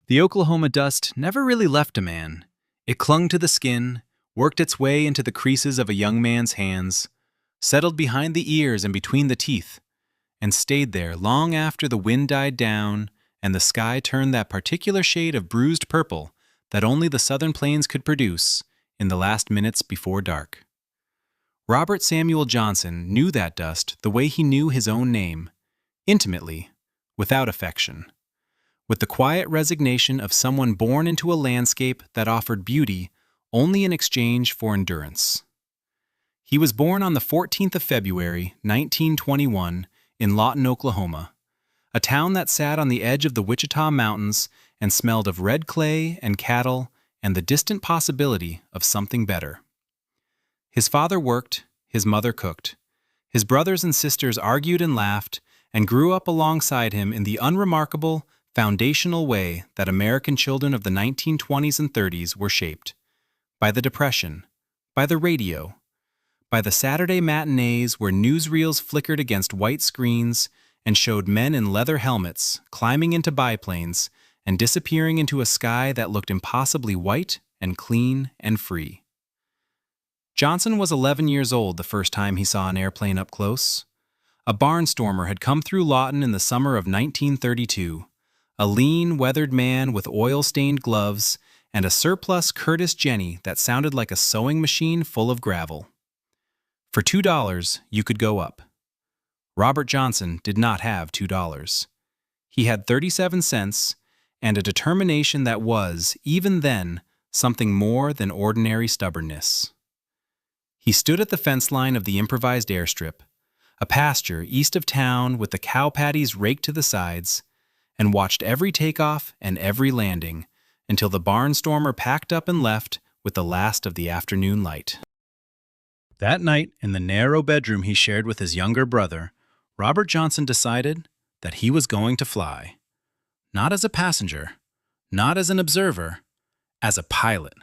The Oklahoma dust never really left a man. It clung to the skin, worked its way into the creases of a young man's hands, settled behind the ears and between the teeth, and stayed there long after the wind died down and the sky turned that particular shade of bruised purple that only the southern plains could produce in the last minutes before dark. Robert Samuel Johnson knew that dust the way he knew his own name, intimately, without affection, with the quiet resignation of someone born into a landscape that offered beauty only in exchange for endurance. He was born on the 14th of February, 1921, in Lawton, Oklahoma, a town that sat on the edge of the Wichita Mountains and smelled of red clay and cattle and the distant possibility of something better. His father worked, his mother cooked. His brothers and sisters argued and laughed and grew up alongside him in the unremarkable, foundational way that American children of the 1920s and 30s were shaped. By the Depression, by the radio, by the Saturday matinees where newsreels flickered against white screens and showed men in leather helmets climbing into biplanes and disappearing into a sky that looked impossibly white and clean and free. Johnson was 11 years old the first time he saw an airplane up close. A barnstormer had come through Lawton in the summer of 1932, a lean, weathered man with oil-stained gloves and a surplus Curtiss Jenny that sounded like a sewing machine full of gravel. For $2, you could go up. Robert Johnson did not have $2. He had 37 cents and a determination that was, even then, something more than ordinary stubbornness. He stood at the fence line of the improvised airstrip, a pasture east of town with the cow patties raked to the sides, and watched every takeoff and every landing until the barnstormer packed up and left with the last of the afternoon light. That night, in the narrow bedroom he shared with his younger brother, Robert Johnson decided that he was going to fly. Not as a passenger, not as an observer, as a pilot,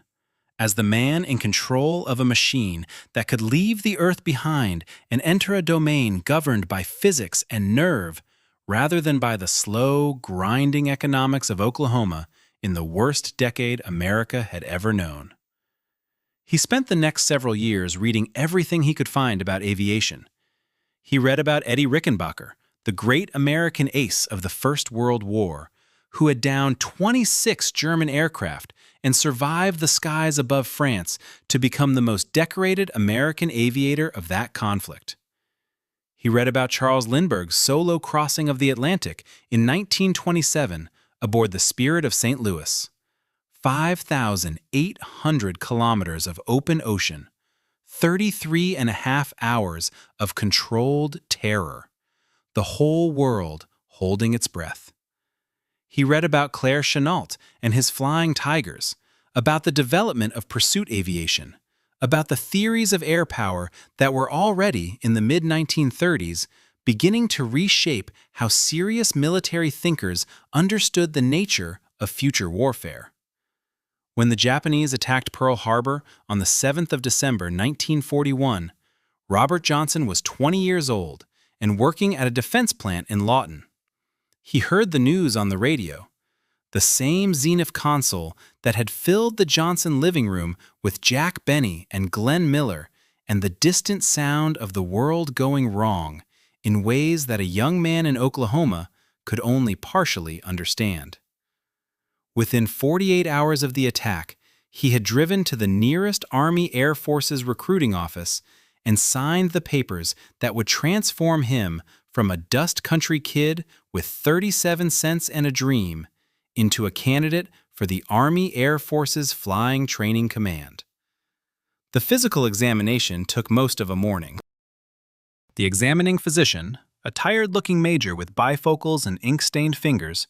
as the man in control of a machine that could leave the Earth behind and enter a domain governed by physics and nerve rather than by the slow, grinding economics of Oklahoma in the worst decade America had ever known. He spent the next several years reading everything he could find about aviation. He read about Eddie Rickenbacker, the great American ace of the First World War, who had downed 26 German aircraft and survived the skies above France to become the most decorated American aviator of that conflict. He read about Charles Lindbergh's solo crossing of the Atlantic in 1927 aboard the Spirit of St. Louis. 5,800 kilometers of open ocean, 33 and a half hours of controlled terror, the whole world holding its breath. He read about Claire Chennault and his Flying Tigers, about the development of pursuit aviation, about the theories of air power that were already, in the mid-1930s, beginning to reshape how serious military thinkers understood the nature of future warfare. When the Japanese attacked Pearl Harbor on the 7th of December 1941, Robert Johnson was 20 years old and working at a defense plant in Lawton. He heard the news on the radio, the same Zenith console that had filled the Johnson living room with Jack Benny and Glenn Miller and the distant sound of the world going wrong in ways that a young man in Oklahoma could only partially understand. Within 48 hours of the attack, he had driven to the nearest Army Air Force's recruiting office and signed the papers that would transform him from a dust country kid with 37 cents and a dream into a candidate for the Army Air Force's Flying Training Command. The physical examination took most of a morning. The examining physician, a tired-looking major with bifocals and ink-stained fingers,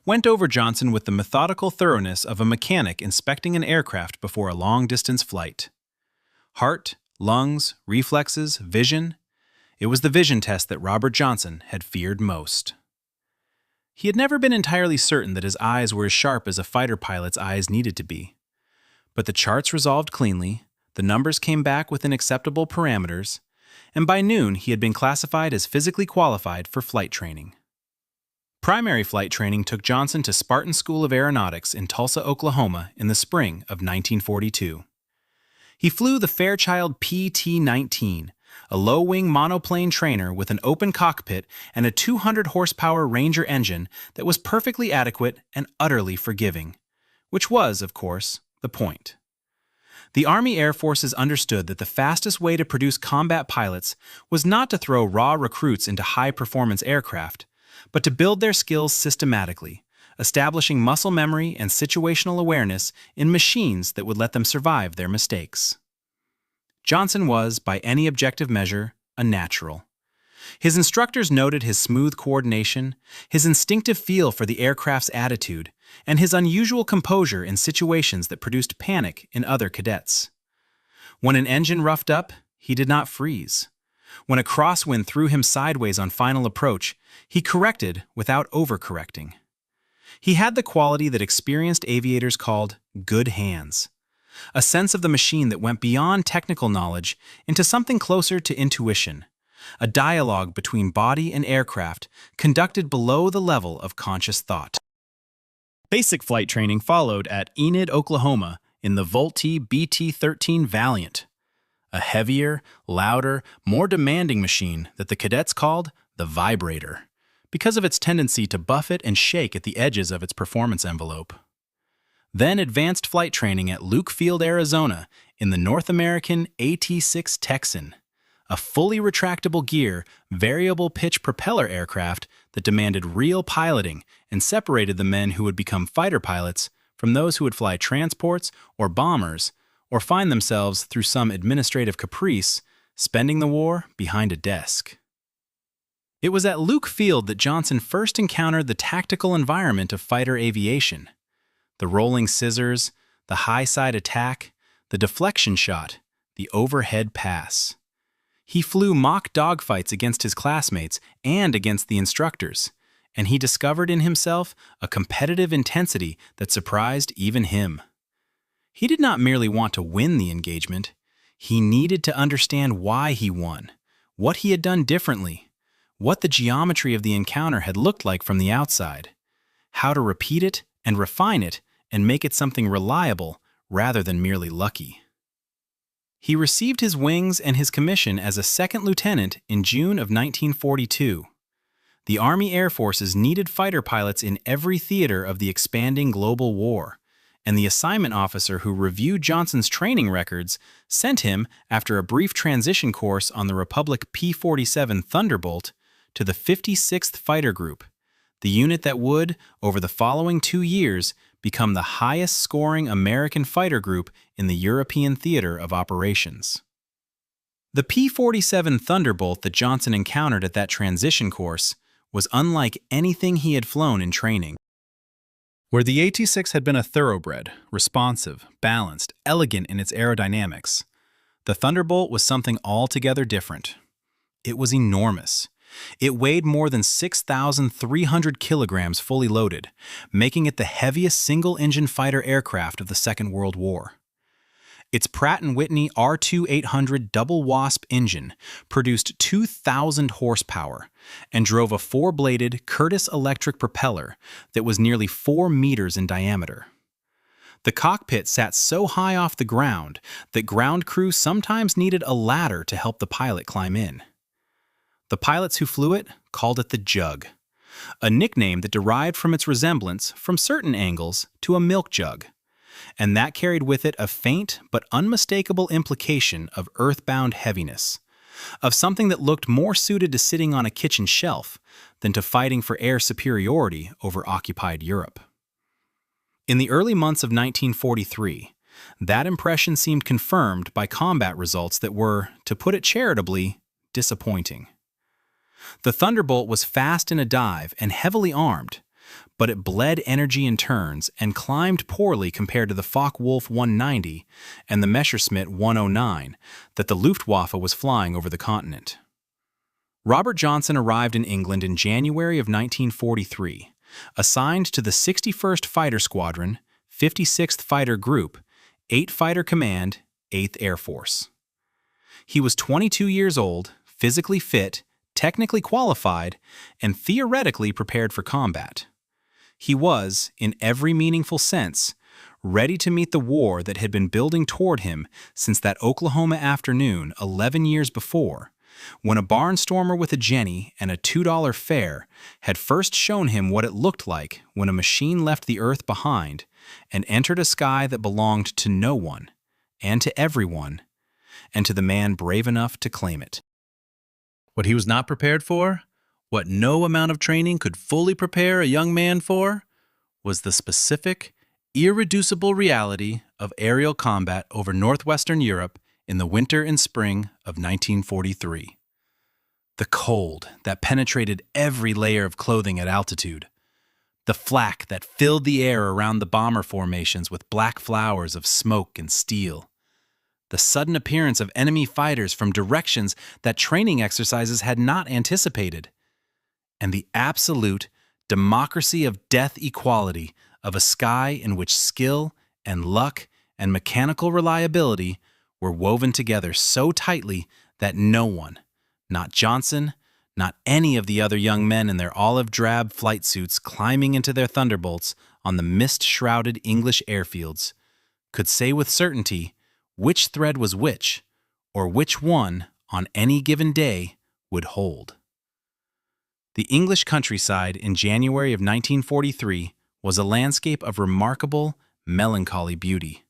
went over Johnson with the methodical thoroughness of a mechanic inspecting an aircraft before a long-distance flight. Heart, lungs, reflexes, vision. It was the vision test that Robert Johnson had feared most. He had never been entirely certain that his eyes were as sharp as a fighter pilot's eyes needed to be. But the charts resolved cleanly, the numbers came back within acceptable parameters, and by noon he had been classified as physically qualified for flight training. Primary flight training took Johnson to Spartan School of Aeronautics in Tulsa, Oklahoma in the spring of 1942. He flew the Fairchild PT-19, a low-wing monoplane trainer with an open cockpit and a 200-horsepower Ranger engine that was perfectly adequate and utterly forgiving, which was, of course, the point. The Army Air Forces understood that the fastest way to produce combat pilots was not to throw raw recruits into high-performance aircraft, but to build their skills systematically, establishing muscle memory and situational awareness in machines that would let them survive their mistakes. Johnson was, by any objective measure, a natural. His instructors noted his smooth coordination, his instinctive feel for the aircraft's attitude, and his unusual composure in situations that produced panic in other cadets. When an engine roughed up, he did not freeze. When a crosswind threw him sideways on final approach, he corrected without overcorrecting. He had the quality that experienced aviators called good hands, a sense of the machine that went beyond technical knowledge into something closer to intuition, a dialogue between body and aircraft conducted below the level of conscious thought. Basic flight training followed at Enid, Oklahoma, in the Vultee BT-13 Valiant, a heavier, louder, more demanding machine that the cadets called the Vibrator, because of its tendency to buffet and shake at the edges of its performance envelope. Then advanced flight training at Luke Field, Arizona, in the North American AT-6 Texan, a fully retractable gear, variable pitch propeller aircraft that demanded real piloting and separated the men who would become fighter pilots from those who would fly transports or bombers or find themselves, through some administrative caprice, spending the war behind a desk. It was at Luke Field that Johnson first encountered the tactical environment of fighter aviation. The rolling scissors, the high-side attack, the deflection shot, the overhead pass. He flew mock dogfights against his classmates and against the instructors, and he discovered in himself a competitive intensity that surprised even him. He did not merely want to win the engagement. He needed to understand why he won, what he had done differently, what the geometry of the encounter had looked like from the outside, how to repeat it and refine it and make it something reliable rather than merely lucky. He received his wings and his commission as a second lieutenant in June of 1942. The Army Air Forces needed fighter pilots in every theater of the expanding global war, and the assignment officer who reviewed Johnson's training records sent him, after a brief transition course on the Republic P-47 Thunderbolt, to the 56th Fighter Group, the unit that would, over the following 2 years, become the highest-scoring American fighter group in the European theater of operations. The P-47 Thunderbolt that Johnson encountered at that transition course was unlike anything he had flown in training. Where the AT-6 had been a thoroughbred, responsive, balanced, elegant in its aerodynamics, the Thunderbolt was something altogether different. It was enormous. It weighed more than 6,300 kilograms fully loaded, making it the heaviest single-engine fighter aircraft of the Second World War. Its Pratt and Whitney R-2800 double wasp engine produced 2,000 horsepower and drove a 4-bladed Curtiss electric propeller that was nearly 4 meters in diameter. The cockpit sat so high off the ground that ground crew sometimes needed a ladder to help the pilot climb in. The pilots who flew it called it the Jug, a nickname that derived from its resemblance, from certain angles, to a milk jug, and that carried with it a faint but unmistakable implication of earthbound heaviness, of something that looked more suited to sitting on a kitchen shelf than to fighting for air superiority over occupied Europe. In the early months of 1943, that impression seemed confirmed by combat results that were, to put it charitably, disappointing. The Thunderbolt was fast in a dive and heavily armed, but it bled energy in turns and climbed poorly compared to the Focke-Wulf 190 and the Messerschmitt 109 that the Luftwaffe was flying over the continent. Robert Johnson arrived in England in January of 1943, assigned to the 61st Fighter Squadron, 56th Fighter Group, 8th Fighter Command, 8th Air Force. He was 22 years old, physically fit, technically qualified, and theoretically prepared for combat. He was, in every meaningful sense, ready to meet the war that had been building toward him since that Oklahoma afternoon 11 years before, when a barnstormer with a Jenny and a $2 fare had first shown him what it looked like when a machine left the earth behind and entered a sky that belonged to no one, and to everyone, and to the man brave enough to claim it. What he was not prepared for, what no amount of training could fully prepare a young man for, was the specific, irreducible reality of aerial combat over northwestern Europe in the winter and spring of 1943. The cold that penetrated every layer of clothing at altitude. The flak that filled the air around the bomber formations with black flowers of smoke and steel. The sudden appearance of enemy fighters from directions that training exercises had not anticipated. And the absolute democracy of death equality of a sky in which skill and luck and mechanical reliability were woven together so tightly that no one, not Johnson, not any of the other young men in their olive-drab flight suits climbing into their Thunderbolts on the mist-shrouded English airfields, could say with certainty which thread was which, or which one, on any given day, would hold. The English countryside in January of 1943 was a landscape of remarkable, melancholy beauty.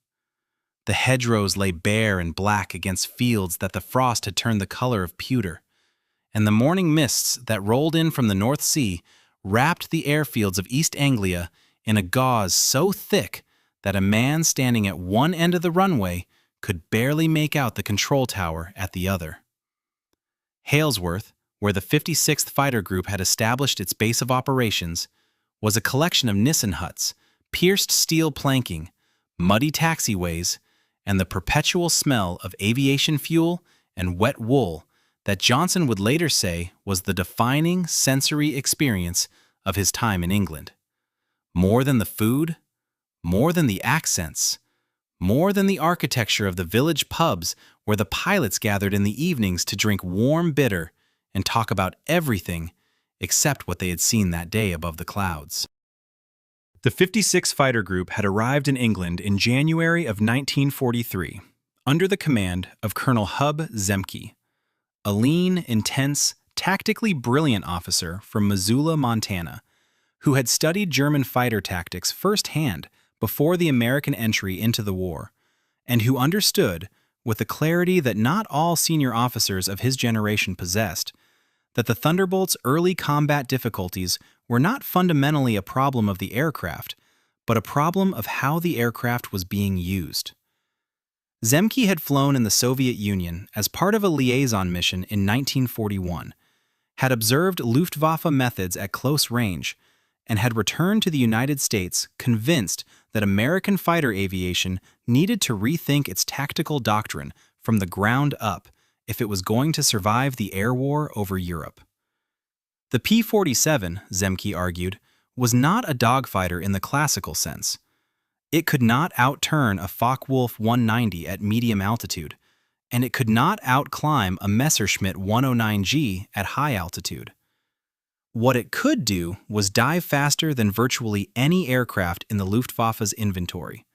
The hedgerows lay bare and black against fields that the frost had turned the color of pewter, and the morning mists that rolled in from the North Sea wrapped the airfields of East Anglia in a gauze so thick that a man standing at one end of the runway could barely make out the control tower at the other. Halesworth, where the 56th Fighter Group had established its base of operations, was a collection of Nissen huts, pierced steel planking, muddy taxiways, and the perpetual smell of aviation fuel and wet wool that Johnson would later say was the defining sensory experience of his time in England. More than the food, more than the accents, more than the architecture of the village pubs where the pilots gathered in the evenings to drink warm bitter and talk about everything except what they had seen that day above the clouds. The 56th Fighter Group had arrived in England in January of 1943 under the command of Colonel Hub Zemke, a lean, intense, tactically brilliant officer from Missoula, Montana, who had studied German fighter tactics firsthand before the American entry into the war, and who understood, with a clarity that not all senior officers of his generation possessed, that the Thunderbolt's early combat difficulties were not fundamentally a problem of the aircraft, but a problem of how the aircraft was being used. Zemke had flown in the Soviet Union as part of a liaison mission in 1941, had observed Luftwaffe methods at close range, and had returned to the United States convinced that American fighter aviation needed to rethink its tactical doctrine from the ground up if it was going to survive the air war over Europe. The P-47, Zemke argued, was not a dogfighter in the classical sense. It could not outturn a Focke-Wulf 190 at medium altitude, and it could not outclimb a Messerschmitt 109G at high altitude. What it could do was dive faster than virtually any aircraft in the Luftwaffe's inventory,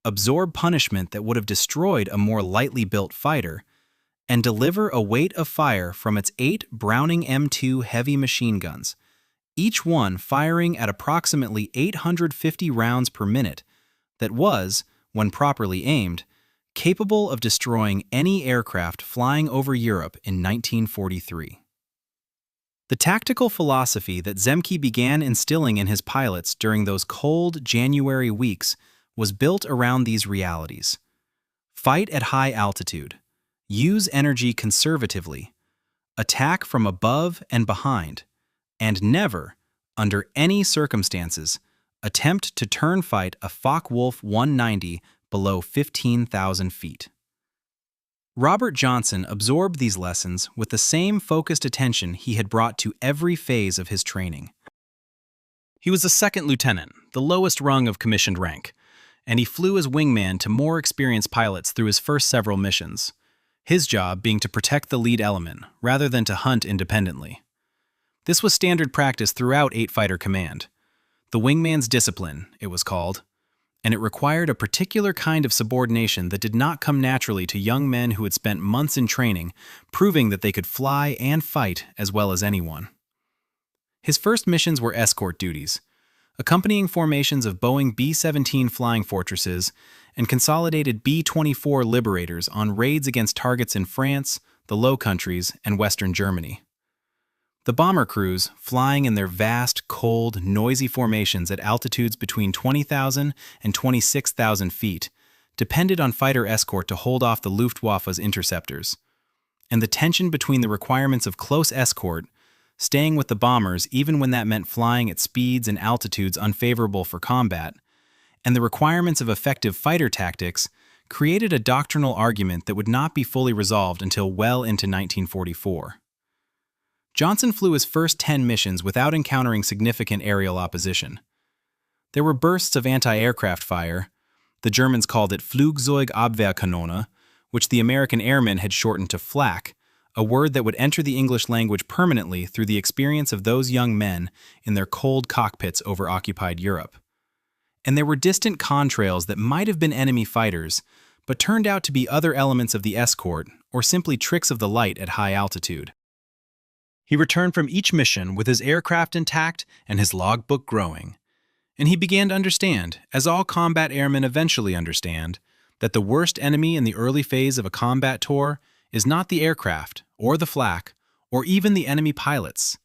absorb punishment that would have destroyed a more lightly built fighter, and deliver a weight of fire from its 8 Browning M2 heavy machine guns, each one firing at approximately 850 rounds per minute, that was, when properly aimed, capable of destroying any aircraft flying over Europe in 1943. The tactical philosophy that Zemke began instilling in his pilots during those cold January weeks was built around these realities. Fight at high altitude. Use energy conservatively. Attack from above and behind. And never, under any circumstances, attempt to turn fight a Focke-Wulf 190 below 15,000 feet. Robert Johnson absorbed these lessons with the same focused attention he had brought to every phase of his training. He was a second lieutenant, the lowest rung of commissioned rank, and he flew as wingman to more experienced pilots through his first several missions. his job being to protect the lead element rather than to hunt independently. This was standard practice throughout 8 Fighter Command. The wingman's discipline, it was called, and it required a particular kind of subordination that did not come naturally to young men who had spent months in training, proving that they could fly and fight as well as anyone. His first missions were escort duties, accompanying formations of Boeing B-17 Flying Fortresses and consolidated B-24 Liberators on raids against targets in France, the Low Countries, and Western Germany. The bomber crews, flying in their vast, cold, noisy formations at altitudes between 20,000 and 26,000 feet, depended on fighter escort to hold off the Luftwaffe's interceptors. And the tension between the requirements of close escort, staying with the bombers even when that meant flying at speeds and altitudes unfavorable for combat, and the requirements of effective fighter tactics created a doctrinal argument that would not be fully resolved until well into 1944. Johnson flew his first 10 missions without encountering significant aerial opposition. There were bursts of anti-aircraft fire. The Germans called it Flugzeugabwehrkanone, which the American airmen had shortened to Flak, a word that would enter the English language permanently through the experience of those young men in their cold cockpits over occupied Europe. And there were distant contrails that might have been enemy fighters, but turned out to be other elements of the escort or simply tricks of the light at high altitude. He returned from each mission with his aircraft intact and his logbook growing. And he began to understand, as all combat airmen eventually understand, that the worst enemy in the early phase of a combat tour is not the aircraft, or the flak, or even the enemy pilots,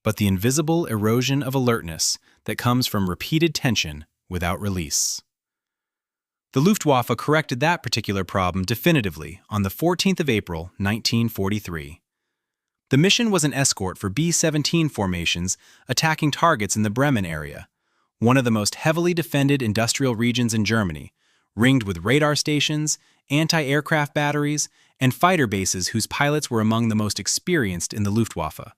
but the invisible erosion of alertness that comes from repeated tension without release. The Luftwaffe corrected that particular problem definitively on the 14th of April, 1943. The mission was an escort for B-17 formations attacking targets in the Bremen area, one of the most heavily defended industrial regions in Germany, ringed with radar stations, anti-aircraft batteries, and fighter bases whose pilots were among the most experienced in the Luftwaffe.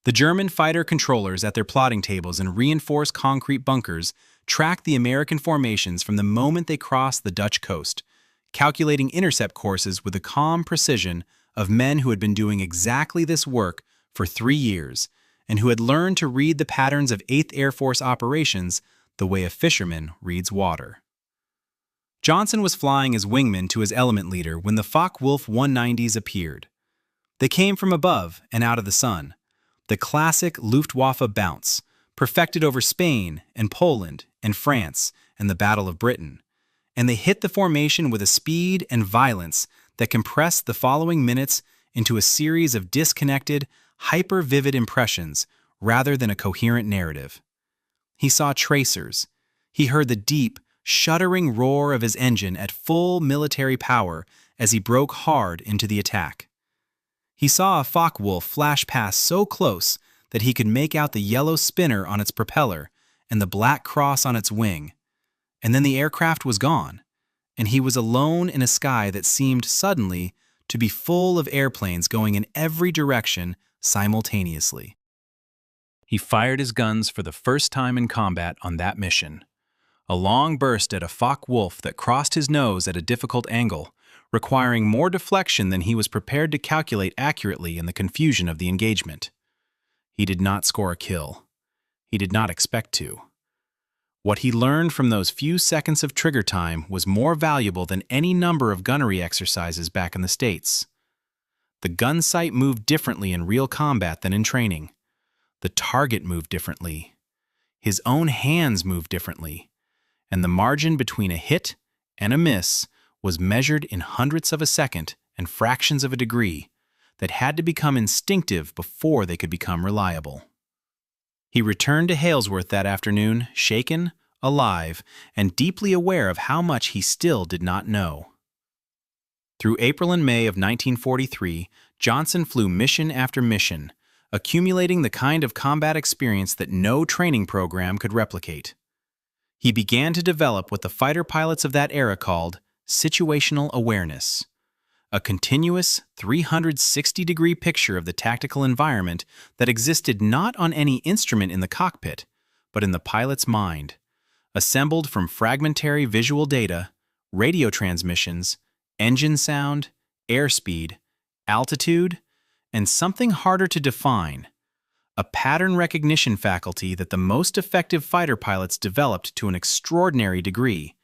The German fighter controllers at their plotting tables in reinforced concrete bunkers tracked the American formations from the moment they crossed the Dutch coast, calculating intercept courses with the calm precision of men who had been doing exactly this work for 3 years and who had learned to read the patterns of 8th Air Force operations the way a fisherman reads water. Johnson was flying as wingman to his element leader when the Focke-Wulf 190s appeared. They came from above and out of the sun, the classic Luftwaffe bounce, perfected over Spain and Poland and France and the Battle of Britain, and they hit the formation with a speed and violence that compressed the following minutes into a series of disconnected, hyper-vivid impressions rather than a coherent narrative. He saw tracers. He heard the deep, shuddering roar of his engine at full military power as he broke hard into the attack. He saw a Focke-Wulf flash past so close that he could make out the yellow spinner on its propeller and the black cross on its wing. And then the aircraft was gone, and he was alone in a sky that seemed suddenly to be full of airplanes going in every direction simultaneously. He fired his guns for the first time in combat on that mission. A long burst at a Focke-Wulf that crossed his nose at a difficult angle, requiring more deflection than he was prepared to calculate accurately in the confusion of the engagement. He did not score a kill. He did not expect to. What he learned from those few seconds of trigger time was more valuable than any number of gunnery exercises back in the States. The gun sight moved differently in real combat than in training. The target moved differently. His own hands moved differently. And the margin between a hit and a miss was measured in hundredths of a second and fractions of a degree that had to become instinctive before they could become reliable. He returned to Halesworth that afternoon, shaken, alive, and deeply aware of how much he still did not know. Through April and May of 1943, Johnson flew mission after mission, accumulating the kind of combat experience that no training program could replicate. He began to develop what the fighter pilots of that era called situational awareness, a continuous 360-degree picture of the tactical environment that existed not on any instrument in the cockpit, but in the pilot's mind, assembled from fragmentary visual data, radio transmissions, engine sound, airspeed, altitude, and something harder to define, a pattern recognition faculty that the most effective fighter pilots developed to an extraordinary degree,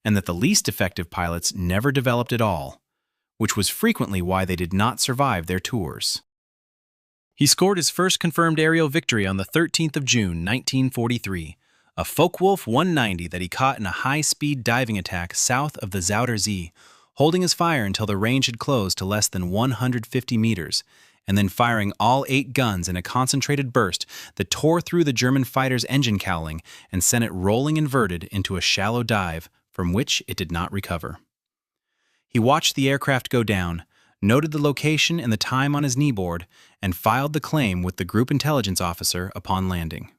and that the least effective pilots never developed at all, which was frequently why they did not survive their tours. He scored his first confirmed aerial victory on the 13th of June, 1943, a Focke-Wulf 190 that he caught in a high-speed diving attack south of the Zuider Zee, holding his fire until the range had closed to less than 150 meters, and then firing all 8 guns in a concentrated burst that tore through the German fighter's engine cowling and sent it rolling inverted into a shallow dive from which it did not recover. He watched the aircraft go down, noted the location and the time on his kneeboard, and filed the claim with the group intelligence officer upon landing.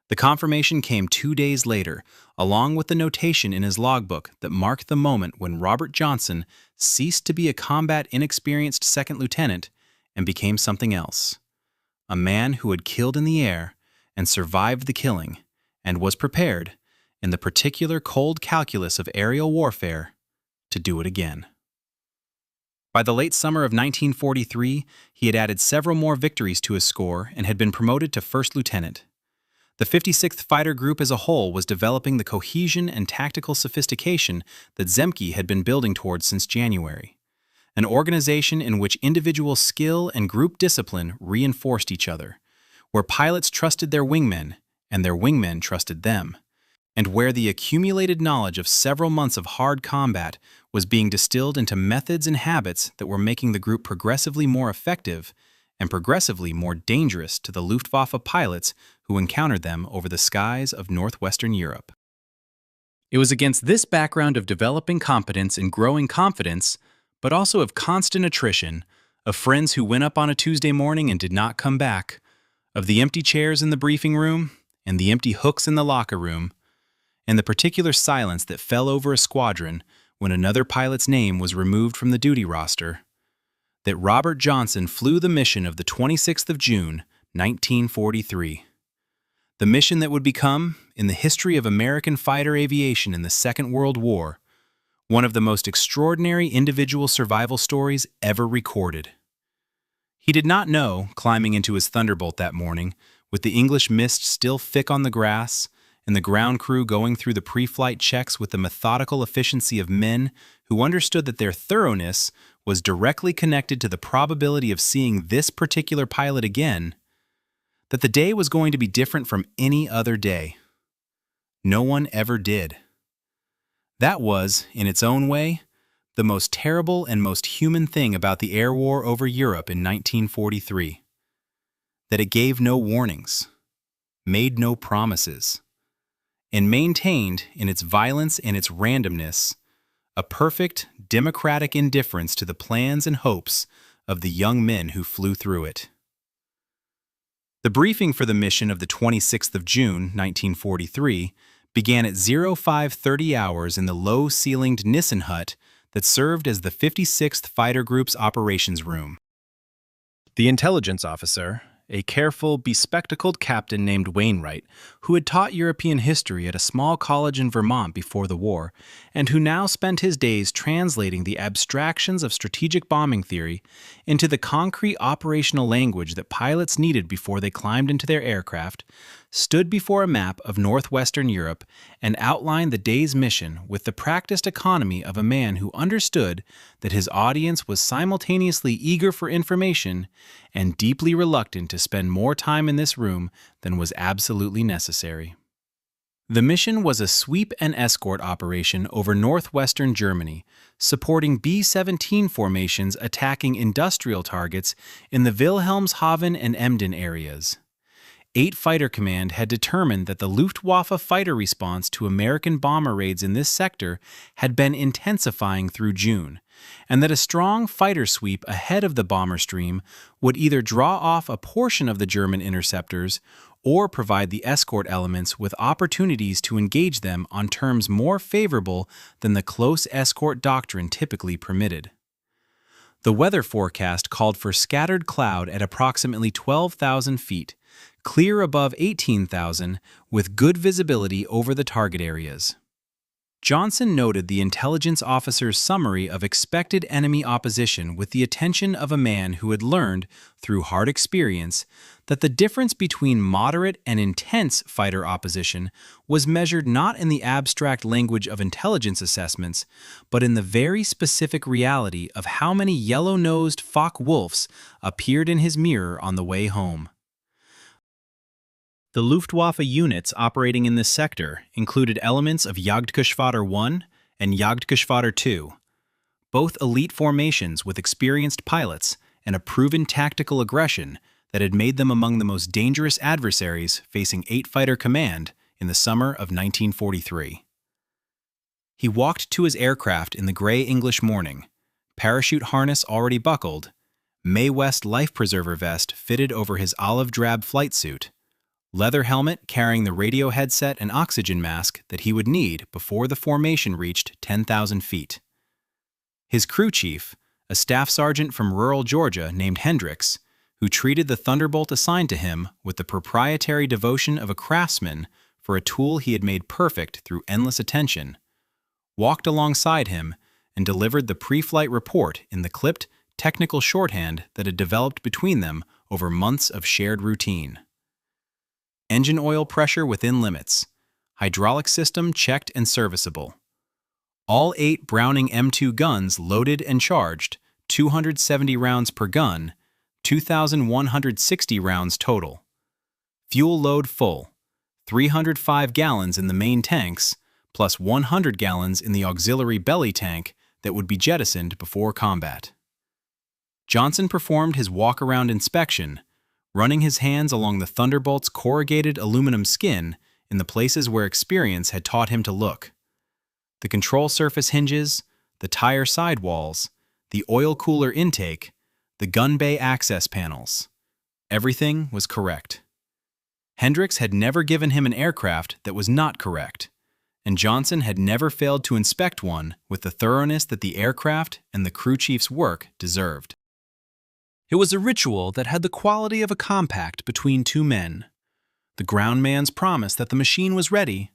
The confirmation came 2 days later, along with the notation in his logbook that marked the moment when Robert Johnson ceased to be a combat inexperienced second lieutenant and became something else, a man who had killed in the air and survived the killing and was prepared, in the particular cold calculus of aerial warfare, to do it again. By the late summer of 1943, he had added several more victories to his score and had been promoted to first lieutenant. The 56th Fighter Group as a whole was developing the cohesion and tactical sophistication that Zemke had been building towards since January, an organization in which individual skill and group discipline reinforced each other, where pilots trusted their wingmen and their wingmen trusted them, and where the accumulated knowledge of several months of hard combat was being distilled into methods and habits that were making the group progressively more effective and progressively more dangerous to the Luftwaffe pilots who encountered them over the skies of northwestern Europe. It was against this background of developing competence and growing confidence, but also of constant attrition, of friends who went up on a Tuesday morning and did not come back, of the empty chairs in the briefing room and the empty hooks in the locker room, and the particular silence that fell over a squadron when another pilot's name was removed from the duty roster, that Robert Johnson flew the mission of the 26th of June, 1943. The mission that would become, in the history of American fighter aviation in the Second World War, one of the most extraordinary individual survival stories ever recorded. He did not know, climbing into his Thunderbolt that morning, with the English mist still thick on the grass, and the ground crew going through the pre-flight checks with the methodical efficiency of men who understood that their thoroughness was directly connected to the probability of seeing this particular pilot again, that the day was going to be different from any other day. No one ever did. That was, in its own way, the most terrible and most human thing about the air war over Europe in 1943. That it gave no warnings, made no promises, and maintained, in its violence and its randomness, a perfect, democratic indifference to the plans and hopes of the young men who flew through it. The briefing for the mission of the 26th of June, 1943, began at 0530 hours in the low-ceilinged Nissen hut that served as the 56th Fighter Group's operations room. The intelligence officer, a careful, bespectacled captain named Wainwright, who had taught European history at a small college in Vermont before the war, and who now spent his days translating the abstractions of strategic bombing theory into the concrete operational language that pilots needed before they climbed into their aircraft, stood before a map of northwestern Europe and outlined the day's mission with the practiced economy of a man who understood that his audience was simultaneously eager for information and deeply reluctant to spend more time in this room than was absolutely necessary. The mission was a sweep and escort operation over northwestern Germany, supporting B-17 formations attacking industrial targets in the Wilhelmshaven and Emden areas. 8 Fighter Command had determined that the Luftwaffe fighter response to American bomber raids in this sector had been intensifying through June, and that a strong fighter sweep ahead of the bomber stream would either draw off a portion of the German interceptors or provide the escort elements with opportunities to engage them on terms more favorable than the close escort doctrine typically permitted. The weather forecast called for scattered cloud at approximately 12,000 feet, clear above 18,000, with good visibility over the target areas. Johnson noted the intelligence officer's summary of expected enemy opposition with the attention of a man who had learned, through hard experience, that the difference between moderate and intense fighter opposition was measured not in the abstract language of intelligence assessments, but in the very specific reality of how many yellow-nosed Focke-Wulfs appeared in his mirror on the way home. The Luftwaffe units operating in this sector included elements of Jagdgeschwader 1 and Jagdgeschwader 2, both elite formations with experienced pilots and a proven tactical aggression that had made them among the most dangerous adversaries facing 8-Fighter Command in the summer of 1943. He walked to his aircraft in the gray English morning, parachute harness already buckled, Mae West life preserver vest fitted over his olive drab flight suit, leather helmet carrying the radio headset and oxygen mask that he would need before the formation reached 10,000 feet. His crew chief, a staff sergeant from rural Georgia named Hendricks, who treated the Thunderbolt assigned to him with the proprietary devotion of a craftsman for a tool he had made perfect through endless attention, walked alongside him and delivered the pre-flight report in the clipped, technical shorthand that had developed between them over months of shared routine. Engine oil pressure within limits. Hydraulic system checked and serviceable. All 8 Browning M2 guns loaded and charged, 270 rounds per gun, 2,160 rounds total. Fuel load full, 305 gallons in the main tanks, plus 100 gallons in the auxiliary belly tank that would be jettisoned before combat. Johnson performed his walk-around inspection, running his hands along the Thunderbolt's corrugated aluminum skin in the places where experience had taught him to look. The control surface hinges, the tire sidewalls, the oil cooler intake, the gun bay access panels. Everything was correct. Hendricks had never given him an aircraft that was not correct, and Johnson had never failed to inspect one with the thoroughness that the aircraft and the crew chief's work deserved. It was a ritual that had the quality of a compact between two men. The ground man's promise that the machine was ready,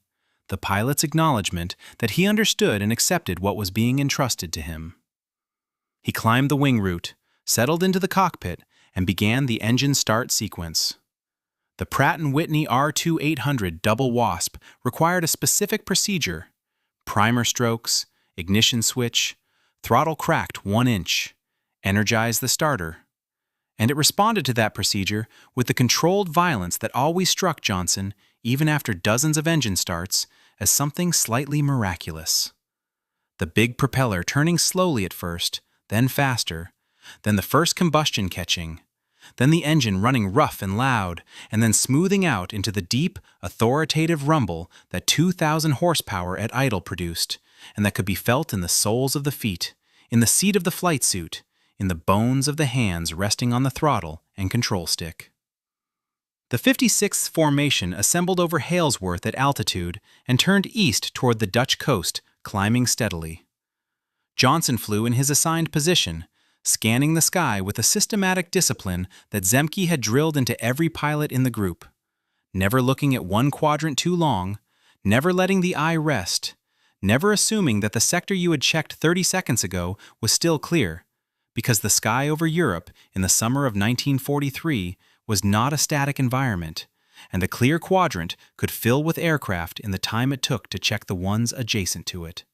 the pilot's acknowledgement that he understood and accepted what was being entrusted to him. He climbed the wing route, settled into the cockpit, and began the engine start sequence. The Pratt and Whitney R-2800 double wasp required a specific procedure: primer strokes, ignition switch, throttle cracked 1 inch, energize the starter. And it responded to that procedure with the controlled violence that always struck Johnson, even after dozens of engine starts, as something slightly miraculous. The big propeller turning slowly at first, then faster, then the first combustion catching, then the engine running rough and loud, and then smoothing out into the deep, authoritative rumble that 2,000 horsepower at idle produced, and that could be felt in the soles of the feet, in the seat of the flight suit, in the bones of the hands resting on the throttle and control stick. The 56th Formation assembled over Halesworth at altitude and turned east toward the Dutch coast, climbing steadily. Johnson flew in his assigned position, scanning the sky with a systematic discipline that Zemke had drilled into every pilot in the group, never looking at one quadrant too long, never letting the eye rest, never assuming that the sector you had checked 30 seconds ago was still clear, because the sky over Europe in the summer of 1943 was not a static environment, and a clear quadrant could fill with aircraft in the time it took to check the ones adjacent to it.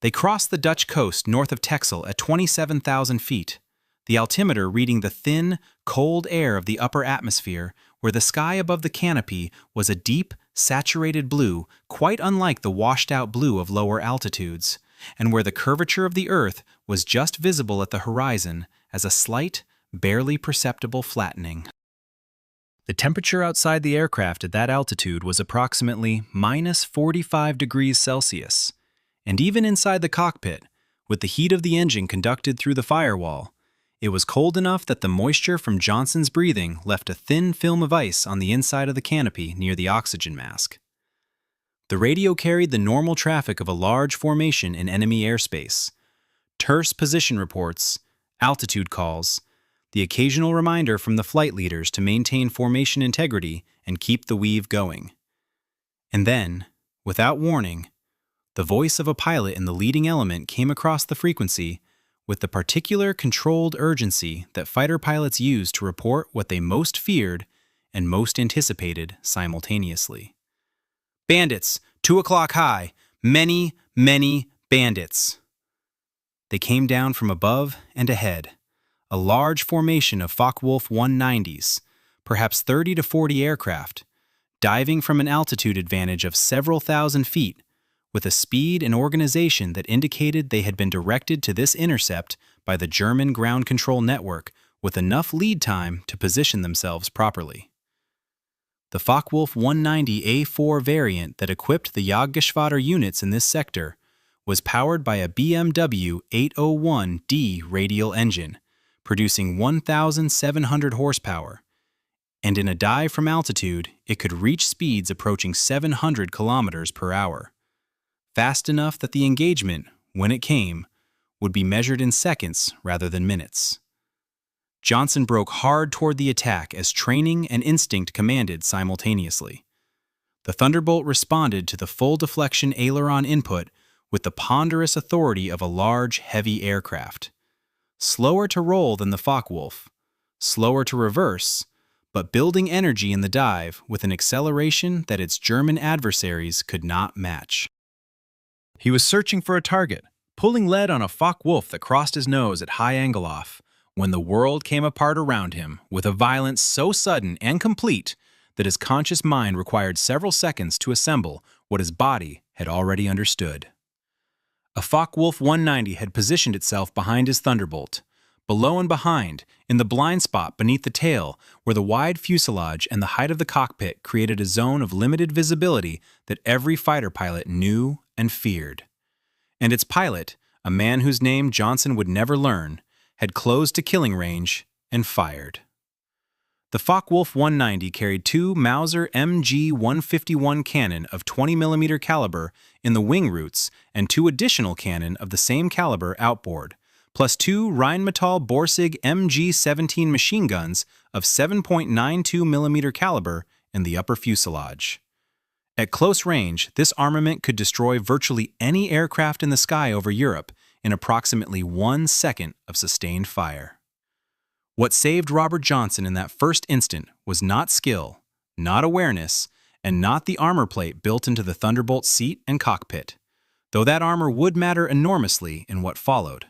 They crossed the Dutch coast north of Texel at 27,000 feet, the altimeter reading the thin, cold air of the upper atmosphere, where the sky above the canopy was a deep, saturated blue quite unlike the washed-out blue of lower altitudes, and where the curvature of the Earth was just visible at the horizon as a slight, barely perceptible flattening. The temperature outside the aircraft at that altitude was approximately minus 45 degrees Celsius, and even inside the cockpit, with the heat of the engine conducted through the firewall, it was cold enough that the moisture from Johnson's breathing left a thin film of ice on the inside of the canopy near the oxygen mask. The radio carried the normal traffic of a large formation in enemy airspace: terse position reports, altitude calls, the occasional reminder from the flight leaders to maintain formation integrity and keep the weave going. And then, without warning, The voice of a pilot in the leading element came across the frequency with the particular controlled urgency that fighter pilots use to report what they most feared and most anticipated simultaneously. "Bandits, 2 o'clock high. Many, many bandits." They came down from above and ahead, a large formation of Focke-Wulf 190s, perhaps 30 to 40 aircraft, diving from an altitude advantage of several thousand feet, with a speed and organization that indicated they had been directed to this intercept by the German ground control network with enough lead time to position themselves properly. The Focke-Wulf 190A4 variant that equipped the Jagdgeschwader units in this sector was powered by a BMW 801D radial engine, producing 1,700 horsepower, and in a dive from altitude, it could reach speeds approaching 700 kilometers per hour. Fast enough that the engagement, when it came, would be measured in seconds rather than minutes. Johnson broke hard toward the attack as training and instinct commanded simultaneously. The Thunderbolt responded to the full deflection aileron input with the ponderous authority of a large, heavy aircraft. Slower to roll than the Focke-Wulf, slower to reverse, but building energy in the dive with an acceleration that its German adversaries could not match. He was searching for a target, pulling lead on a Focke-Wulf that crossed his nose at high angle off, when the world came apart around him with a violence so sudden and complete that his conscious mind required several seconds to assemble what his body had already understood. A Focke-Wulf 190 had positioned itself behind his Thunderbolt, below and behind, in the blind spot beneath the tail, where the wide fuselage and the height of the cockpit created a zone of limited visibility that every fighter pilot knew and feared. And its pilot, a man whose name Johnson would never learn, had closed to killing range and fired. The Focke-Wulf 190 carried 2 Mauser MG-151 cannon of 20mm caliber in the wing roots and 2 additional cannon of the same caliber outboard, plus 2 Rheinmetall Borsig MG-17 machine guns of 7.92mm caliber in the upper fuselage. At close range, this armament could destroy virtually any aircraft in the sky over Europe in approximately 1 second of sustained fire. What saved Robert Johnson in that first instant was not skill, not awareness, and not the armor plate built into the Thunderbolt seat and cockpit, though that armor would matter enormously in what followed.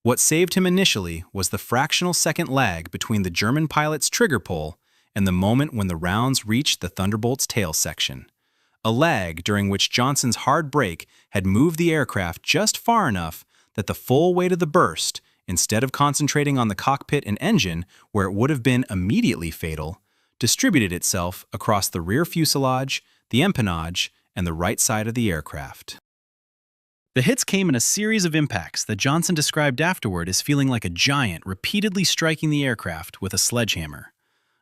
What saved him initially was the fractional second lag between the German pilot's trigger pull and the moment when the rounds reached the Thunderbolt's tail section, a lag during which Johnson's hard brake had moved the aircraft just far enough that the full weight of the burst, instead of concentrating on the cockpit and engine where it would have been immediately fatal, distributed itself across the rear fuselage, the empennage, and the right side of the aircraft. The hits came in a series of impacts that Johnson described afterward as feeling like a giant repeatedly striking the aircraft with a sledgehammer.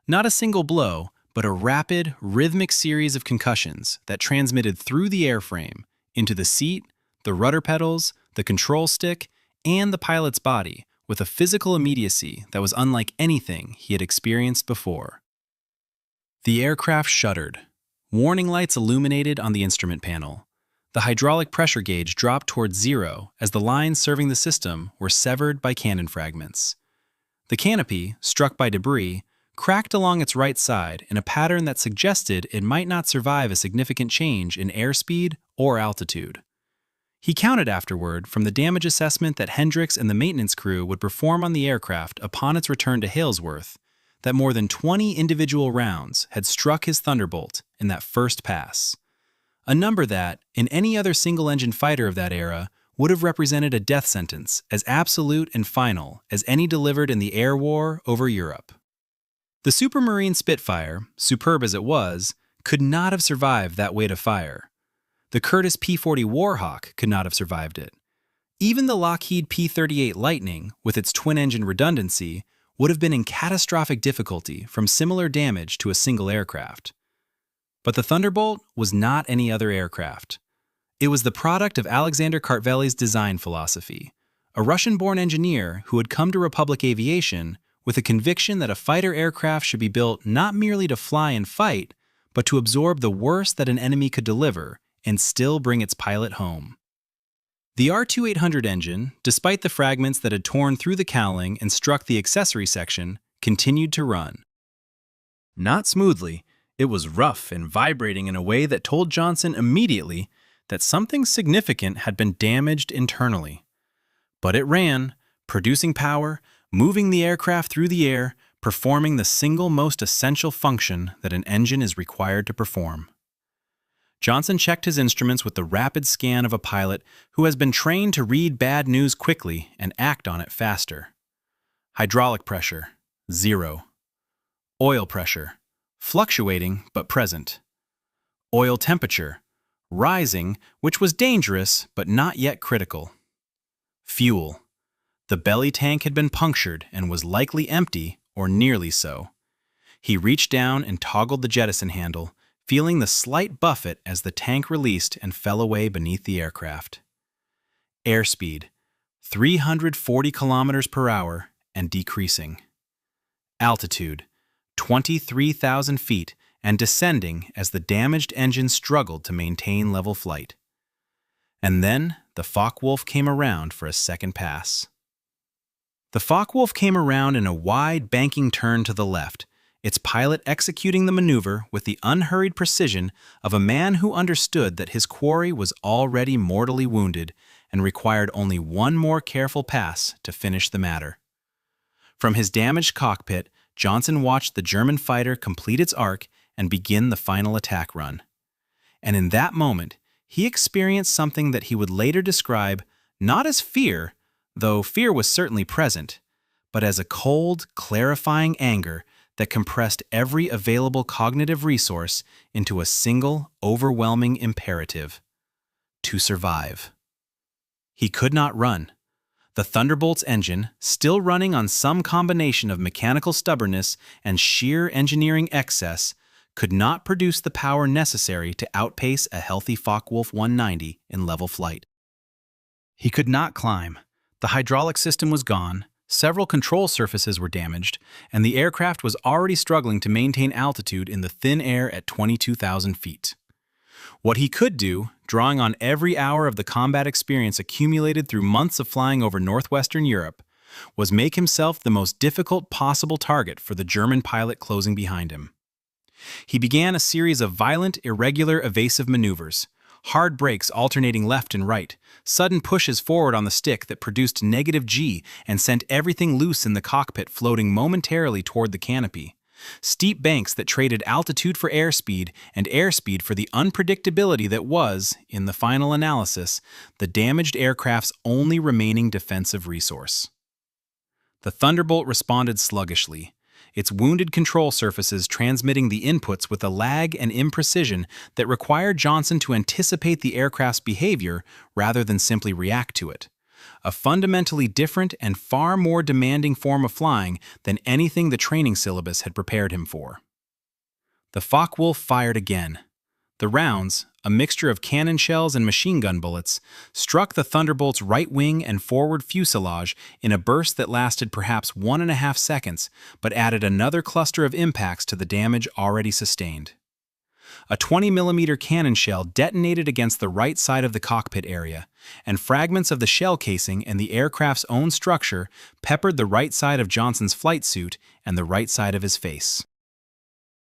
Not a single blow, but a rapid, rhythmic series of concussions that transmitted through the airframe, into the seat, the rudder pedals, the control stick, and the pilot's body, with a physical immediacy that was unlike anything he had experienced before. The aircraft shuddered. Warning lights illuminated on the instrument panel. The hydraulic pressure gauge dropped towards 0 as the lines serving the system were severed by cannon fragments. The canopy, struck by debris, cracked along its right side in a pattern that suggested it might not survive a significant change in airspeed or altitude. He counted afterward from the damage assessment that Hendricks and the maintenance crew would perform on the aircraft upon its return to Halesworth that more than 20 individual rounds had struck his Thunderbolt in that first pass, a number that, in any other single-engine fighter of that era, would have represented a death sentence as absolute and final as any delivered in the air war over Europe. The Supermarine Spitfire, superb as it was, could not have survived that weight of fire. The Curtiss P-40 Warhawk could not have survived it. Even the Lockheed P-38 Lightning, with its twin-engine redundancy, would have been in catastrophic difficulty from similar damage to a single aircraft. But the Thunderbolt was not any other aircraft. It was the product of Alexander Kartvelny's design philosophy, a Russian-born engineer who had come to Republic Aviation with a conviction that a fighter aircraft should be built not merely to fly and fight, but to absorb the worst that an enemy could deliver and still bring its pilot home. The R-2800 engine, despite the fragments that had torn through the cowling and struck the accessory section, continued to run. Not smoothly, it was rough and vibrating in a way that told Johnson immediately that something significant had been damaged internally. But it ran, producing power, moving the aircraft through the air, performing the single most essential function that an engine is required to perform. Johnson checked his instruments with the rapid scan of a pilot who has been trained to read bad news quickly and act on it faster. Hydraulic pressure, 0. Oil pressure, fluctuating but present. Oil temperature, rising, which was dangerous but not yet critical. Fuel. The belly tank had been punctured and was likely empty, or nearly so. He reached down and toggled the jettison handle, feeling the slight buffet as the tank released and fell away beneath the aircraft. Airspeed, 340 kilometers per hour and decreasing. Altitude, 23,000 feet and descending as the damaged engine struggled to maintain level flight. And then the Focke-Wulf came around for a second pass. The Focke-Wulf came around in a wide banking turn to the left, its pilot executing the maneuver with the unhurried precision of a man who understood that his quarry was already mortally wounded and required only one more careful pass to finish the matter. From his damaged cockpit, Johnson watched the German fighter complete its arc and begin the final attack run. And in that moment, he experienced something that he would later describe not as fear, though fear was certainly present, but as a cold, clarifying anger that compressed every available cognitive resource into a single, overwhelming imperative: to survive. He could not run. The Thunderbolt's engine, still running on some combination of mechanical stubbornness and sheer engineering excess, could not produce the power necessary to outpace a healthy Focke-Wulf 190 in level flight. He could not climb. The hydraulic system was gone, several control surfaces were damaged, and the aircraft was already struggling to maintain altitude in the thin air at 22,000 feet. What he could do, drawing on every hour of the combat experience accumulated through months of flying over northwestern Europe, was make himself the most difficult possible target for the German pilot closing behind him. He began a series of violent, irregular, evasive maneuvers, hard brakes alternating left and right, sudden pushes forward on the stick that produced negative G and sent everything loose in the cockpit floating momentarily toward the canopy, steep banks that traded altitude for airspeed and airspeed for the unpredictability that was, in the final analysis, the damaged aircraft's only remaining defensive resource. The Thunderbolt responded sluggishly, its wounded control surfaces transmitting the inputs with a lag and imprecision that required Johnson to anticipate the aircraft's behavior rather than simply react to it. A fundamentally different and far more demanding form of flying than anything the training syllabus had prepared him for. The Focke-Wulf fired again. The rounds, a mixture of cannon shells and machine gun bullets, struck the Thunderbolt's right wing and forward fuselage in a burst that lasted perhaps 1.5 seconds, but added another cluster of impacts to the damage already sustained. A 20mm cannon shell detonated against the right side of the cockpit area, and fragments of the shell casing and the aircraft's own structure peppered the right side of Johnson's flight suit and the right side of his face.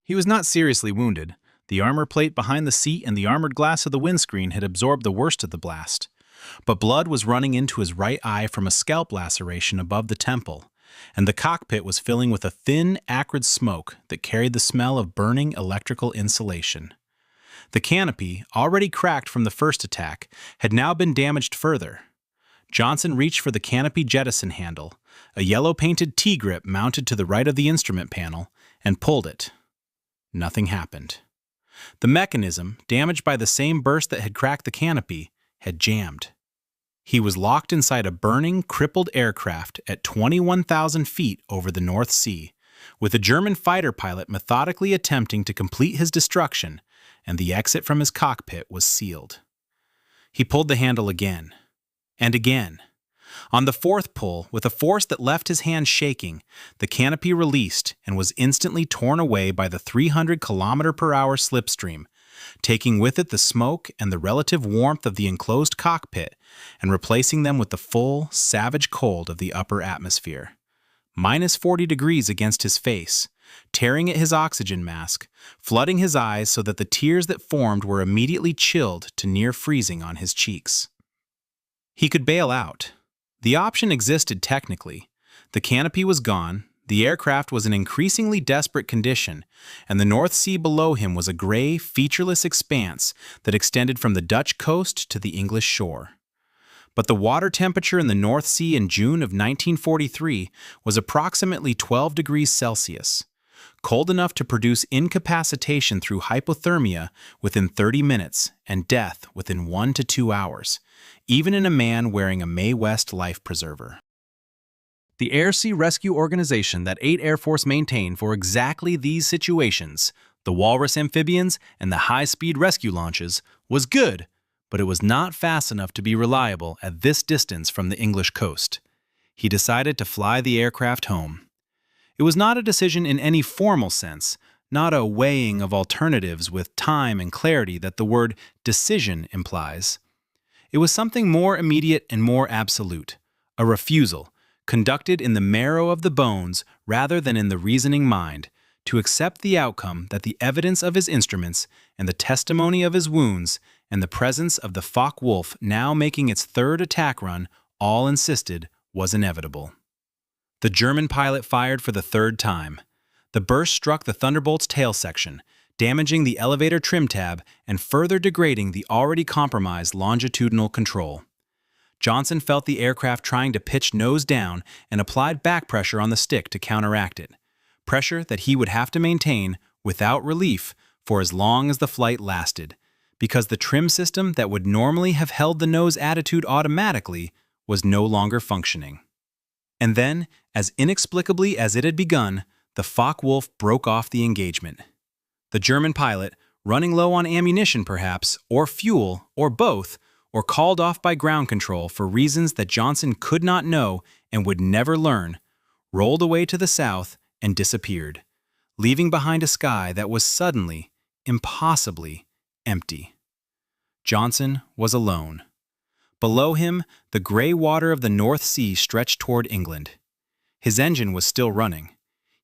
He was not seriously wounded. The armor plate behind the seat and the armored glass of the windscreen had absorbed the worst of the blast, but blood was running into his right eye from a scalp laceration above the temple, and the cockpit was filling with a thin, acrid smoke that carried the smell of burning electrical insulation. The canopy, already cracked from the first attack, had now been damaged further. Johnson reached for the canopy jettison handle, a yellow-painted T-grip mounted to the right of the instrument panel, and pulled it. Nothing happened. The mechanism, damaged by the same burst that had cracked the canopy, had jammed. He was locked inside a burning, crippled aircraft at 21,000 feet over the North Sea, with a German fighter pilot methodically attempting to complete his destruction, and the exit from his cockpit was sealed. He pulled the handle again, and again. On the fourth pull, with a force that left his hand shaking, the canopy released and was instantly torn away by the 300 km/h slipstream, taking with it the smoke and the relative warmth of the enclosed cockpit and replacing them with the full, savage cold of the upper atmosphere. -40 degrees against his face, tearing at his oxygen mask, flooding his eyes so that the tears that formed were immediately chilled to near freezing on his cheeks. He could bail out. The option existed technically. The canopy was gone, the aircraft was in increasingly desperate condition, and the North Sea below him was a gray, featureless expanse that extended from the Dutch coast to the English shore. But the water temperature in the North Sea in June of 1943 was approximately 12 degrees Celsius, cold enough to produce incapacitation through hypothermia within 30 minutes and death within 1 to 2 hours, even in a man wearing a Mae West life preserver. The Air-Sea Rescue Organization that 8 Air Force maintained for exactly these situations, the Walrus amphibians and the high-speed rescue launches, was good, but it was not fast enough to be reliable at this distance from the English coast. He decided to fly the aircraft home. It was not a decision in any formal sense, not a weighing of alternatives with time and clarity that the word decision implies. It was something more immediate and more absolute, a refusal, conducted in the marrow of the bones rather than in the reasoning mind, to accept the outcome that the evidence of his instruments and the testimony of his wounds and the presence of the Focke-Wulf now making its third attack run all insisted was inevitable. The German pilot fired for the third time. The burst struck the Thunderbolt's tail section, damaging the elevator trim tab and further degrading the already compromised longitudinal control. Johnson felt the aircraft trying to pitch nose down and applied back pressure on the stick to counteract it, pressure that he would have to maintain without relief for as long as the flight lasted, because the trim system that would normally have held the nose attitude automatically was no longer functioning. And then, as inexplicably as it had begun, the Focke-Wulf broke off the engagement. The German pilot, running low on ammunition perhaps, or fuel, or both, or called off by ground control for reasons that Johnson could not know and would never learn, rolled away to the south and disappeared, leaving behind a sky that was suddenly, impossibly, empty. Johnson was alone. Below him, the gray water of the North Sea stretched toward England. His engine was still running.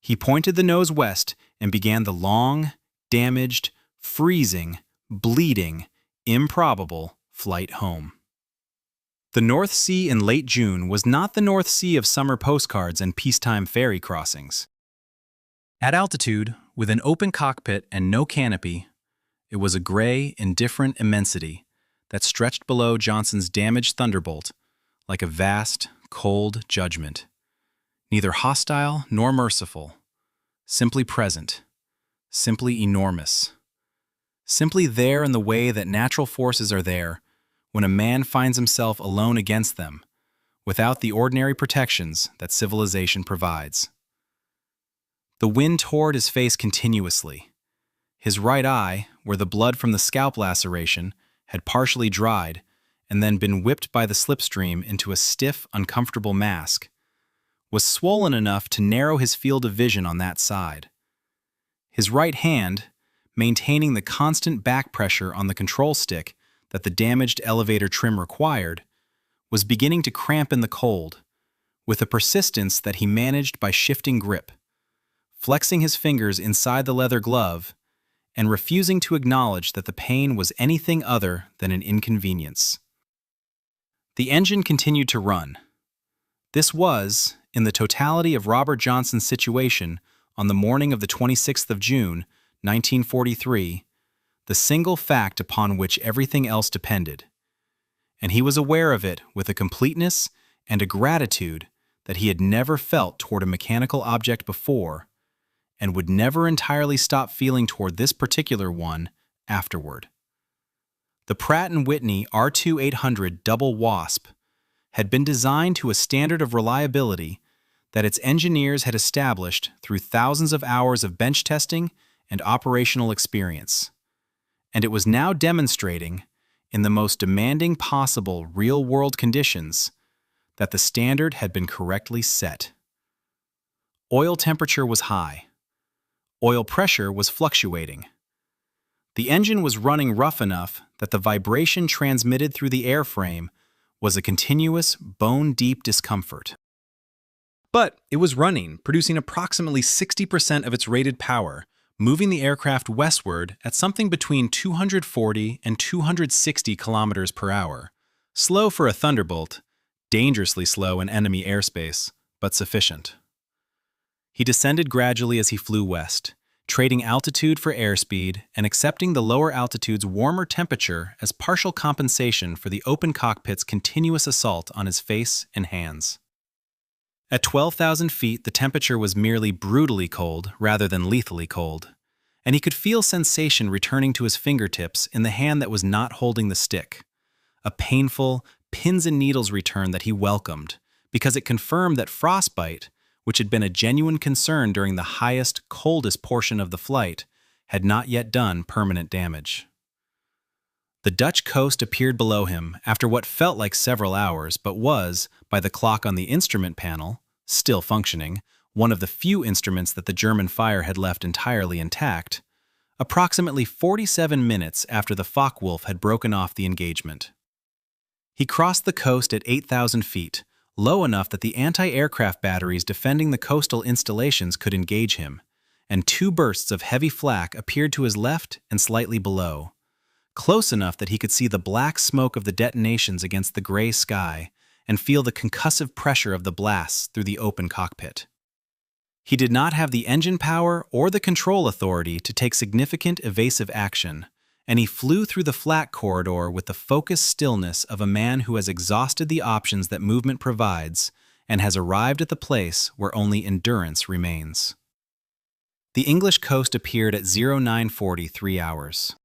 He pointed the nose west and began the long, damaged, freezing, bleeding, improbable flight home. The North Sea in late June was not the North Sea of summer postcards and peacetime ferry crossings. At altitude, with an open cockpit and no canopy, it was a gray, indifferent immensity that stretched below Johnson's damaged Thunderbolt like a vast, cold judgment, neither hostile nor merciful, simply present, simply enormous, simply there in the way that natural forces are there when a man finds himself alone against them, without the ordinary protections that civilization provides. The wind tore at his face continuously. His right eye, where the blood from the scalp laceration had partially dried and then been whipped by the slipstream into a stiff, uncomfortable mask, was swollen enough to narrow his field of vision on that side. His right hand, maintaining the constant back pressure on the control stick that the damaged elevator trim required, was beginning to cramp in the cold, with a persistence that he managed by shifting grip, flexing his fingers inside the leather glove, and refusing to acknowledge that the pain was anything other than an inconvenience. The engine continued to run. This was, in the totality of Robert Johnson's situation on the morning of the 26th of June, 1943, the single fact upon which everything else depended, and he was aware of it with a completeness and a gratitude that he had never felt toward a mechanical object before, and would never entirely stop feeling toward this particular one afterward. The Pratt and Whitney R-2800 Double Wasp had been designed to a standard of reliability that its engineers had established through thousands of hours of bench testing and operational experience, and it was now demonstrating, in the most demanding possible real-world conditions, that the standard had been correctly set. Oil temperature was high. Oil pressure was fluctuating. The engine was running rough enough that the vibration transmitted through the airframe was a continuous, bone-deep discomfort. But it was running, producing approximately 60% of its rated power, moving the aircraft westward at something between 240 and 260 kilometers per hour. Slow for a Thunderbolt, dangerously slow in enemy airspace, but sufficient. He descended gradually as he flew west, trading altitude for airspeed and accepting the lower altitude's warmer temperature as partial compensation for the open cockpit's continuous assault on his face and hands. At 12,000 feet, the temperature was merely brutally cold rather than lethally cold, and he could feel sensation returning to his fingertips in the hand that was not holding the stick. A painful, pins and needles return that he welcomed, because it confirmed that frostbite, which had been a genuine concern during the highest, coldest portion of the flight, had not yet done permanent damage. The Dutch coast appeared below him after what felt like several hours, but was, by the clock on the instrument panel, still functioning, one of the few instruments that the German fire had left entirely intact, approximately 47 minutes after the Focke-Wulf had broken off the engagement. He crossed the coast at 8,000 feet, low enough that the anti-aircraft batteries defending the coastal installations could engage him, and two bursts of heavy flak appeared to his left and slightly below, close enough that he could see the black smoke of the detonations against the gray sky and feel the concussive pressure of the blasts through the open cockpit. He did not have the engine power or the control authority to take significant evasive action, and he flew through the flak corridor with the focused stillness of a man who has exhausted the options that movement provides and has arrived at the place where only endurance remains. The English coast appeared at 0940 3 hours.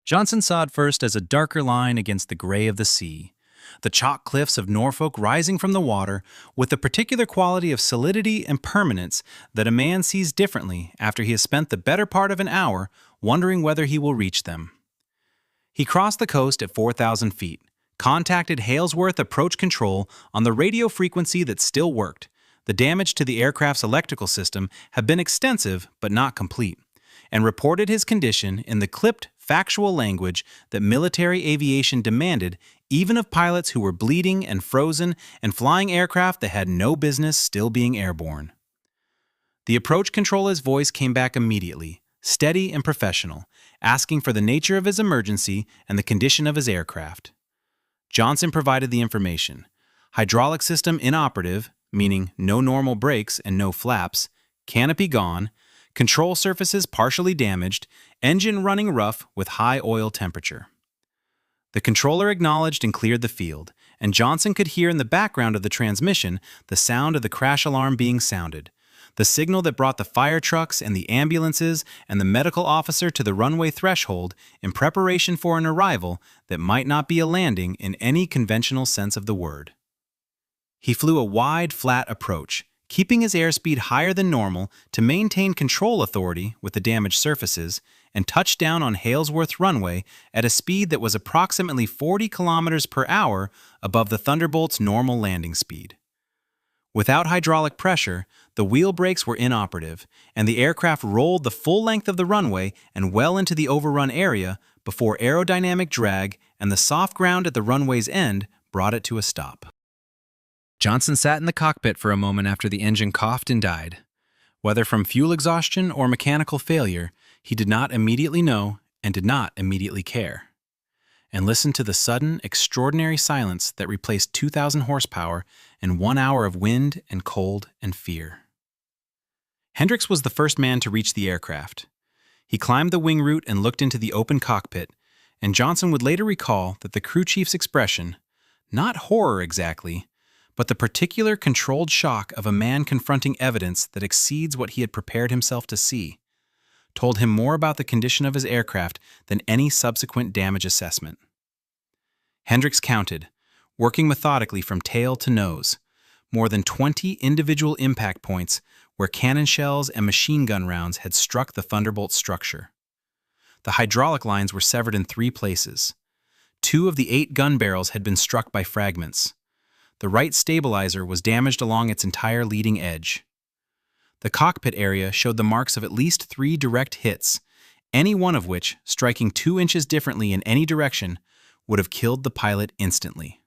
Johnson saw it first as a darker line against the gray of the sea, the chalk cliffs of Norfolk rising from the water with the particular quality of solidity and permanence that a man sees differently after he has spent the better part of an hour wondering whether he will reach them. He crossed the coast at 4,000 feet, contacted Halesworth Approach Control on the radio frequency that still worked. The damage to the aircraft's electrical system had been extensive but not complete, and reported his condition in the clipped, factual language that military aviation demanded even of pilots who were bleeding and frozen and flying aircraft that had no business still being airborne. The approach controller's voice came back immediately, steady and professional, asking for the nature of his emergency and the condition of his aircraft. Johnson provided the information. Hydraulic system inoperative, meaning no normal brakes and no flaps, canopy gone, control surfaces partially damaged, engine running rough with high oil temperature. The controller acknowledged and cleared the field, and Johnson could hear in the background of the transmission the sound of the crash alarm being sounded, the signal that brought the fire trucks and the ambulances and the medical officer to the runway threshold in preparation for an arrival that might not be a landing in any conventional sense of the word. He flew a wide, flat approach, keeping his airspeed higher than normal to maintain control authority with the damaged surfaces, and touched down on Halesworth runway at a speed that was approximately 40 kilometers per hour above the Thunderbolt's normal landing speed. Without hydraulic pressure, the wheel brakes were inoperative, and the aircraft rolled the full length of the runway and well into the overrun area before aerodynamic drag and the soft ground at the runway's end brought it to a stop. Johnson sat in the cockpit for a moment after the engine coughed and died. Whether from fuel exhaustion or mechanical failure, he did not immediately know and did not immediately care, and listened to the sudden, extraordinary silence that replaced 2,000 horsepower and 1 hour of wind and cold and fear. Hendricks was the first man to reach the aircraft. He climbed the wing root and looked into the open cockpit, and Johnson would later recall that the crew chief's expression, not horror exactly, but the particular controlled shock of a man confronting evidence that exceeds what he had prepared himself to see, told him more about the condition of his aircraft than any subsequent damage assessment. Hendricks counted, working methodically from tail to nose, more than 20 individual impact points where cannon shells and machine gun rounds had struck the Thunderbolt structure. The hydraulic lines were severed in 3 places. 2 of the 8 gun barrels had been struck by fragments. The right stabilizer was damaged along its entire leading edge. The cockpit area showed the marks of at least 3 direct hits, any one of which, striking 2 inches differently in any direction, would have killed the pilot instantly.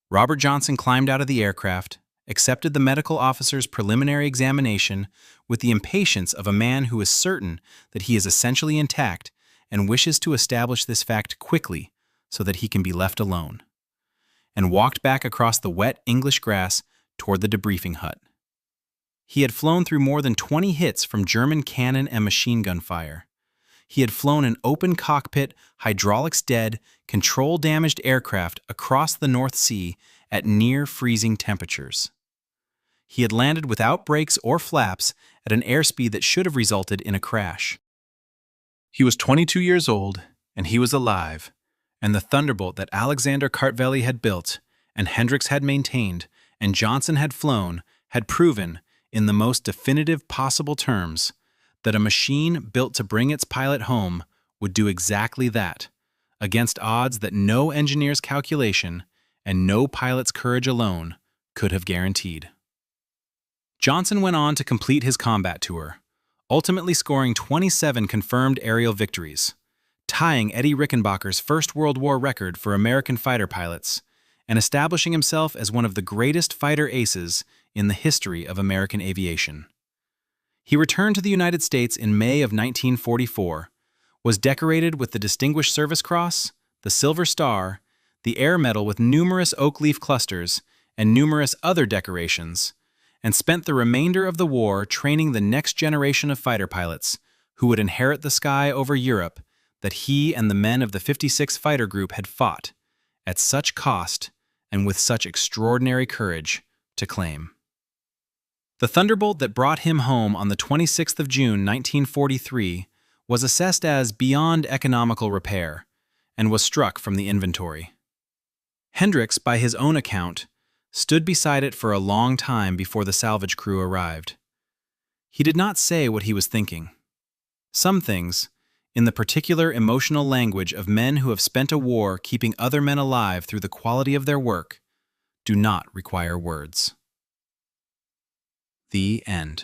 Robert Johnson climbed out of the aircraft, accepted the medical officer's preliminary examination with the impatience of a man who is certain that he is essentially intact and wishes to establish this fact quickly so that he can be left alone, and walked back across the wet English grass toward the debriefing hut. He had flown through more than 20 hits from German cannon and machine gun fire. He had flown an open cockpit, hydraulics-dead, control-damaged aircraft across the North Sea at near-freezing temperatures. He had landed without brakes or flaps at an airspeed that should have resulted in a crash. He was 22 years old, and he was alive, and the Thunderbolt that Alexander Kartveli had built, and Hendricks had maintained, and Johnson had flown, had proven, in the most definitive possible terms, that a machine built to bring its pilot home would do exactly that, against odds that no engineer's calculation and no pilot's courage alone could have guaranteed. Johnson went on to complete his combat tour, ultimately scoring 27 confirmed aerial victories, tying Eddie Rickenbacker's First World War record for American fighter pilots, and establishing himself as one of the greatest fighter aces in the history of American aviation. He returned to the United States in May of 1944, was decorated with the Distinguished Service Cross, the Silver Star, the Air Medal with numerous oak leaf clusters, and numerous other decorations, and spent the remainder of the war training the next generation of fighter pilots who would inherit the sky over Europe that he and the men of the 56 Fighter Group had fought, at such cost and with such extraordinary courage, to claim. The Thunderbolt that brought him home on the 26th of June 1943 was assessed as beyond economical repair and was struck from the inventory. Hendricks, by his own account, stood beside it for a long time before the salvage crew arrived. He did not say what he was thinking. Some things, in the particular emotional language of men who have spent a war keeping other men alive through the quality of their work, do not require words. The end.